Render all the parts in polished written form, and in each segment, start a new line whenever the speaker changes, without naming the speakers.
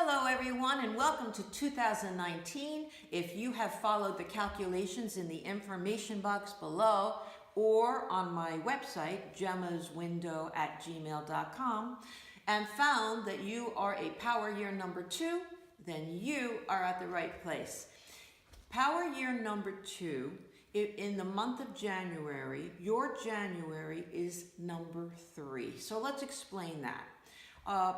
Hello everyone and welcome to 2019. If you have followed the calculations in the information box below or on my website, gemmaswindow@gmail.com, and found that you are a power year number 2, then you are at the right place. Power year number 2, in the month of January, your January is number 3. So let's explain that.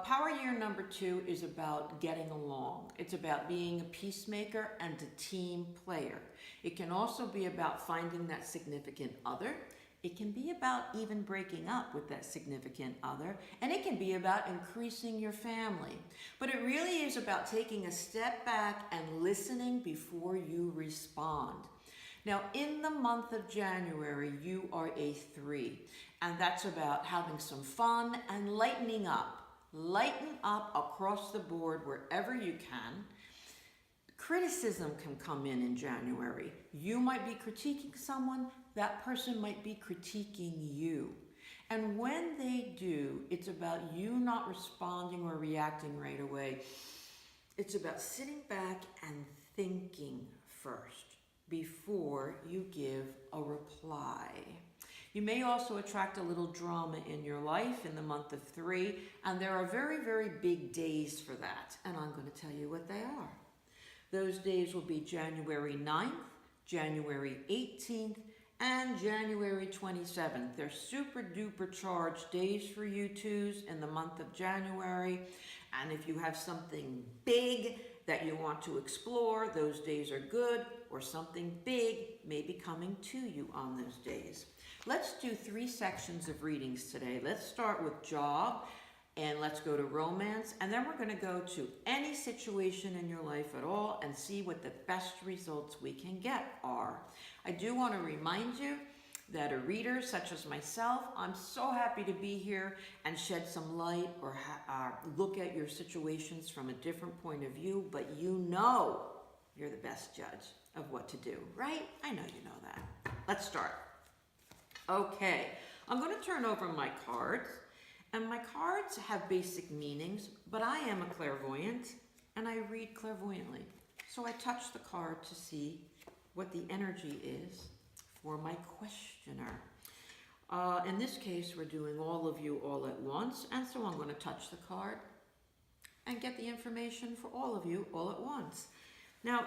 Power year number 2 is about getting along. It's about being a peacemaker and a team player. It can also be about finding that significant other. It can be about even breaking up with that significant other. And it can be about increasing your family. But it really is about taking a step back and listening before you respond. Now, in the month of January, you are a 3. And that's about having some fun and lightening up. Lighten up across the board wherever you can. Criticism can come in January. You might be critiquing someone, that person might be critiquing you. And when they do, it's about you not responding or reacting right away. It's about sitting back and thinking first before you give a reply. You may also attract a little drama in your life in the month of 3, and there are very, very big days for that, and I'm going to tell you what they are. Those days will be January 9th, January 18th, and January 27th. They're super duper charged days for you twos in the month of January, and if you have something big that you want to explore, those days are good, or something big may be coming to you on those days. Let's do 3 sections of readings today. Let's start with job, and let's go to romance, and then we're going to go to any situation in your life at all and see what the best results we can get are. I do want to remind you that a reader such as myself, I'm so happy to be here and shed some light or look at your situations from a different point of view, but you know you're the best judge of what to do, right? I know you know that. Let's start. Okay, I'm going to turn over my cards, and my cards have basic meanings, but I am a clairvoyant, and I read clairvoyantly. So I touch the card to see what the energy is for my questioner. In this case, we're doing all of you all at once, and so I'm going to touch the card and get the information for all of you all at once. Now,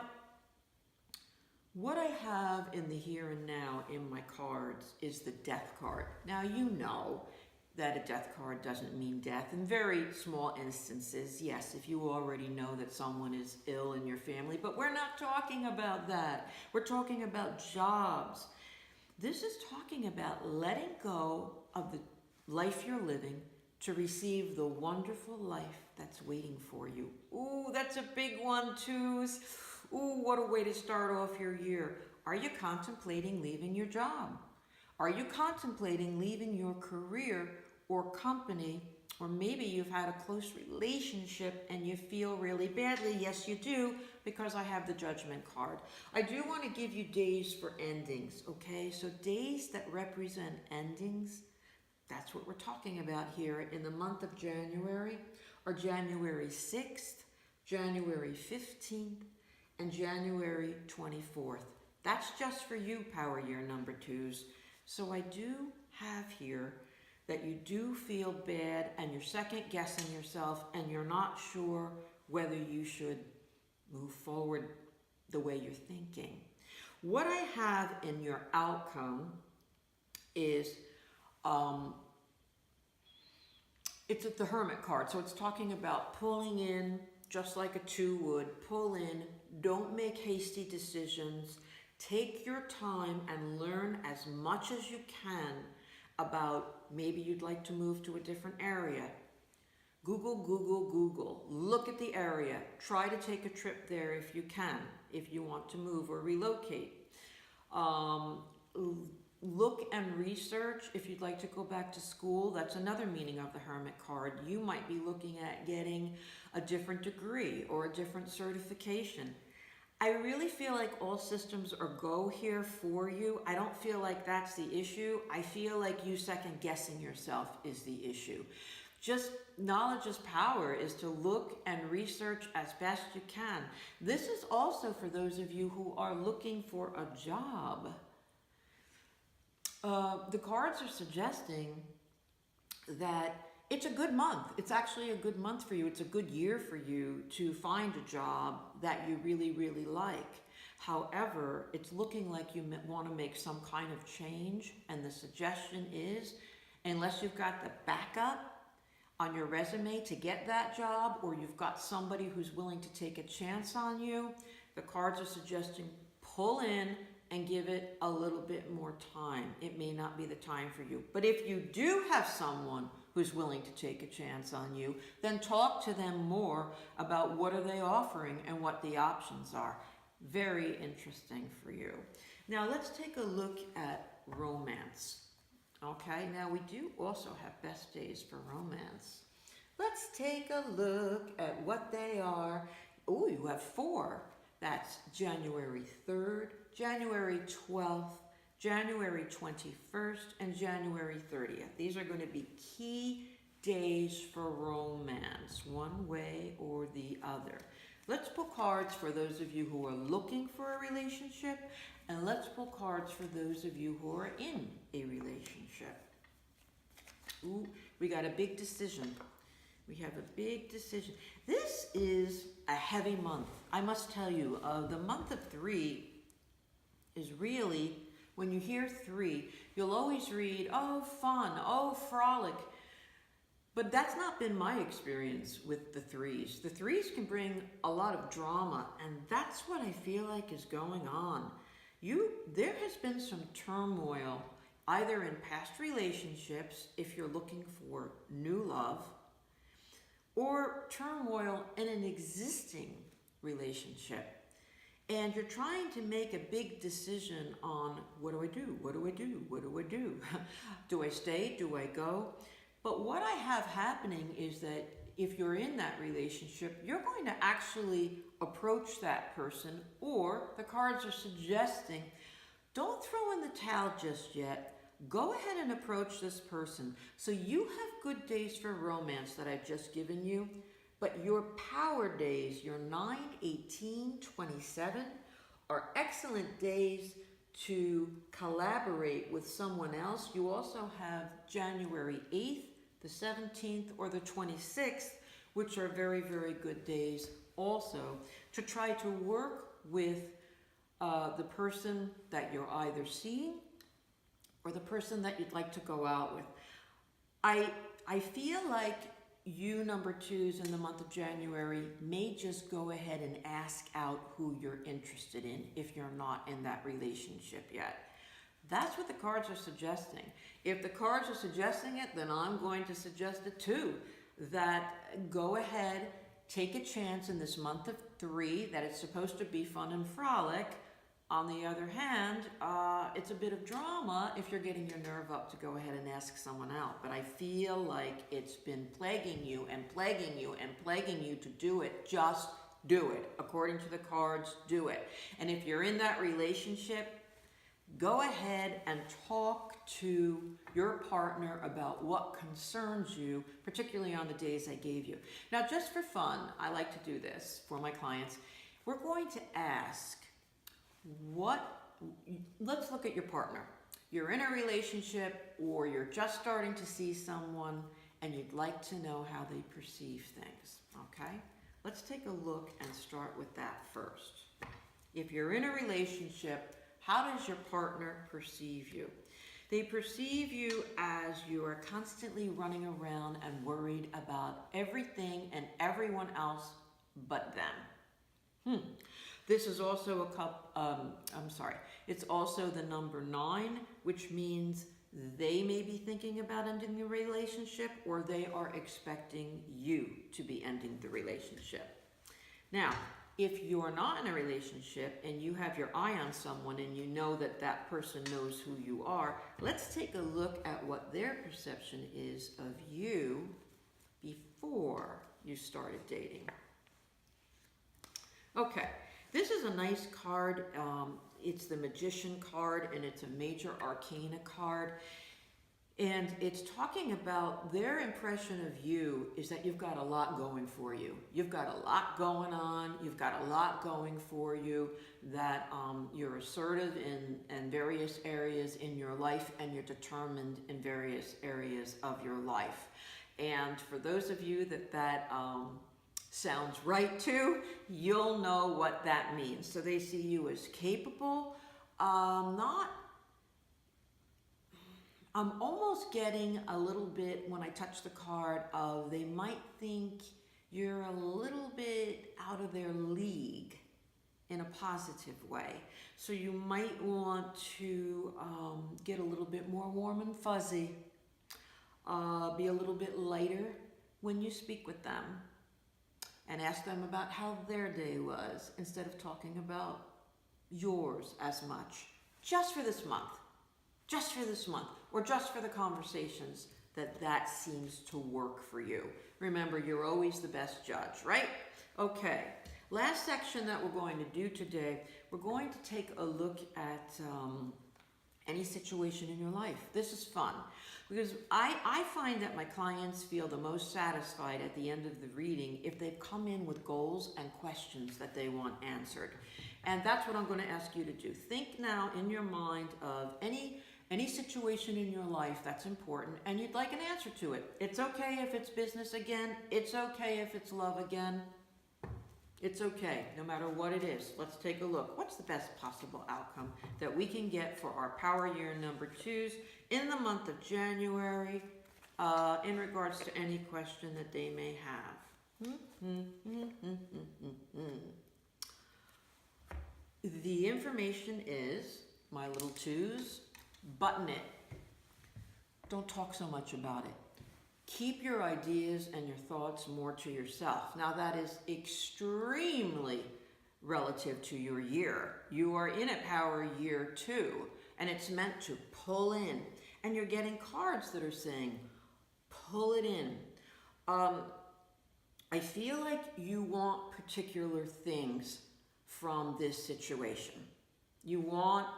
what I have in the here and now in my cards is the death card. Now, you know that a death card doesn't mean death. In very small instances, yes, if you already know that someone is ill in your family, but we're not talking about that. We're talking about jobs. This is talking about letting go of the life you're living to receive the wonderful life that's waiting for you. Ooh, that's a big one, twos. Ooh, what a way to start off your year. Are you contemplating leaving your job? Are you contemplating leaving your career or company? Or maybe you've had a close relationship and you feel really badly. Yes, you do, because I have the judgment card. I do want to give you days for endings, okay? So days that represent endings, that's what we're talking about here in the month of January, or January 6th, January 15th, and January 24th. That's just for you, power year number 2s. So I do have here that you do feel bad and you're second guessing yourself and you're not sure whether you should move forward the way you're thinking. What I have in your outcome is, it's the Hermit card. So it's talking about pulling in, just like a 2 would, pull in, don't make hasty decisions, take your time and learn as much as you can about maybe you'd like to move to a different area. Google, Google, Google. Look at the area. Try to take a trip there if you can, if you want to move or relocate. Look and research if you'd like to go back to school. That's another meaning of the Hermit card. You might be looking at getting a different degree or a different certification. I really feel like all systems are go here for you. I don't feel like that's the issue. I feel like you second guessing yourself is the issue. Just knowledge is power is to look and research as best you can. This is also for those of you who are looking for a job. The cards are suggesting that it's a good month. It's actually a good month for you. It's a good year for you to find a job that you really, really like. However, it's looking like you want to make some kind of change, and the suggestion is, unless you've got the backup on your resume to get that job, or you've got somebody who's willing to take a chance on you, the cards are suggesting pull in and give it a little bit more time. It may not be the time for you. But if you do have someone who's willing to take a chance on you, then talk to them more about what are they offering and what the options are. Very interesting for you. Now let's take a look at romance. Okay, now we do also have best days for romance. Let's take a look at what they are. Oh, you have 4. That's January 3rd, January 12th, January 21st, and January 30th. These are going to be key days for romance, one way or the other. Let's pull cards for those of you who are looking for a relationship, and let's pull cards for those of you who are in a relationship. Ooh, we got a big decision. We have a big decision. This is a heavy month. I must tell you, the month of 3 is really, when you hear 3, you'll always read, oh, fun, oh, frolic. But that's not been my experience with the 3s. The 3s can bring a lot of drama, and that's what I feel like is going on. There has been some turmoil, either in past relationships, if you're looking for new love, or turmoil in an existing relationship. And you're trying to make a big decision on, what do I do? What do I do? What do I do? Do I stay? Do I go? But what I have happening is that if you're in that relationship, you're going to actually approach that person, or the cards are suggesting, don't throw in the towel just yet. Go ahead and approach this person. So you have good days for romance that I've just given you, but your power days, your 9, 18, 27, are excellent days to collaborate with someone else. You also have January 8th, the 17th, or the 26th, which are very, very good days also to try to work with the person that you're either seeing or the person that you'd like to go out with. I feel like you number 2s in the month of January may just go ahead and ask out who you're interested in if you're not in that relationship yet. That's what the cards are suggesting. If the cards are suggesting it, then I'm going to suggest it too. That go ahead, take a chance in this month of 3 that it's supposed to be fun and frolic. On the other hand, it's a bit of drama if you're getting your nerve up to go ahead and ask someone out. But I feel like it's been plaguing you and plaguing you and plaguing you to do it. Just do it. According to the cards, do it. And if you're in that relationship, go ahead and talk to your partner about what concerns you, particularly on the days I gave you. Now, just for fun, I like to do this for my clients. We're going to ask, let's look at your partner. You're in a relationship, or you're just starting to see someone and you'd like to know how they perceive things, okay? Let's take a look and start with that first. If you're in a relationship, how does your partner perceive you? They perceive you as you are constantly running around and worried about everything and everyone else but them. This is also it's also the number 9, which means they may be thinking about ending the relationship, or they are expecting you to be ending the relationship. Now, if you're not in a relationship and you have your eye on someone and you know that that person knows who you are, let's take a look at what their perception is of you before you started dating. Okay, this is a nice card. It's the Magician card, and it's a Major Arcana card. And it's talking about their impression of you is that you've got a lot going for you. You've got a lot going on. You've got a lot going for you, that you're assertive in various areas in your life, and you're determined in various areas of your life. And for those of you that sounds right to, you'll know what that means. So they see you as capable, I'm almost getting a little bit, when I touch the card, of they might think you're a little bit out of their league in a positive way. So you might want to get a little bit more warm and fuzzy, be a little bit lighter when you speak with them, and ask them about how their day was instead of talking about yours as much. Just for this month. Just for this month, or just for the conversations that seems to work for you. Remember, you're always the best judge, right? Okay, last section that we're going to do today, we're going to take a look at any situation in your life. This is fun, because I find that my clients feel the most satisfied at the end of the reading if they've come in with goals and questions that they want answered. And that's what I'm going to ask you to do. Think now in your mind of any situation in your life that's important and you'd like an answer to it. It's okay if it's business again. It's okay if it's love again. It's okay, no matter what it is. Let's take a look. What's the best possible outcome that we can get for our power year number 2s in the month of January in regards to any question that they may have? The information is, my little 2s, button it. Don't talk so much about it. Keep your ideas and your thoughts more to yourself. Now that is extremely relative to your year. You are in a power year 2, and it's meant to pull in. And you're getting cards that are saying, pull it in. I feel like you want particular things from this situation. You want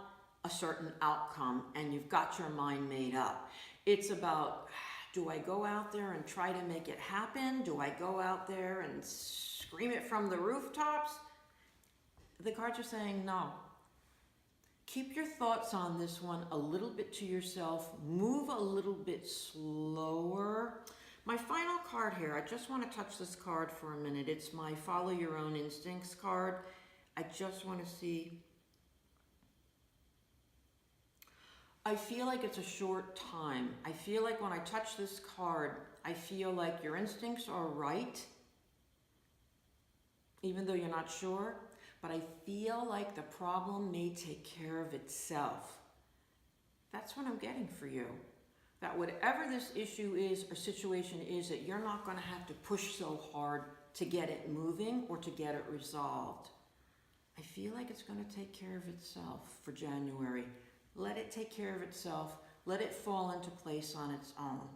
a certain outcome, and you've got your mind made up. It's about, do I go out there and try to make it happen? Do I go out there and scream it from the rooftops? The cards are saying no. Keep your thoughts on this one a little bit to yourself. Move a little bit slower. My final card here, I just want to touch this card for a minute. It's my Follow Your Own Instincts card. I just want to see. I feel like it's a short time. I feel like when I touch this card, I feel like your instincts are right, even though you're not sure, but I feel like the problem may take care of itself. That's what I'm getting for you. That whatever this issue is or situation is, that you're not going to have to push so hard to get it moving or to get it resolved. I feel like it's going to take care of itself for January. Let it take care of itself. Let it fall into place on its own.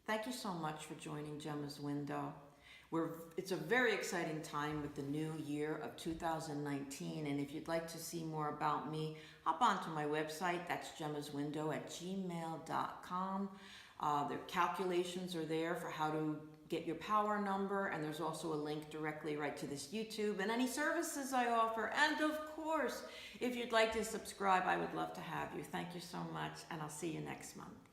Thank you so much for joining Jemma's Window. It's a very exciting time with the new year of 2019. And if you'd like to see more about me, hop onto my website. That's gemmaswindow@gmail.com. The calculations are there for how to get your power number, and there's also a link directly right to this YouTube and any services I offer. And of course, if you'd like to subscribe, I would love to have you. Thank you so much, and I'll see you next month.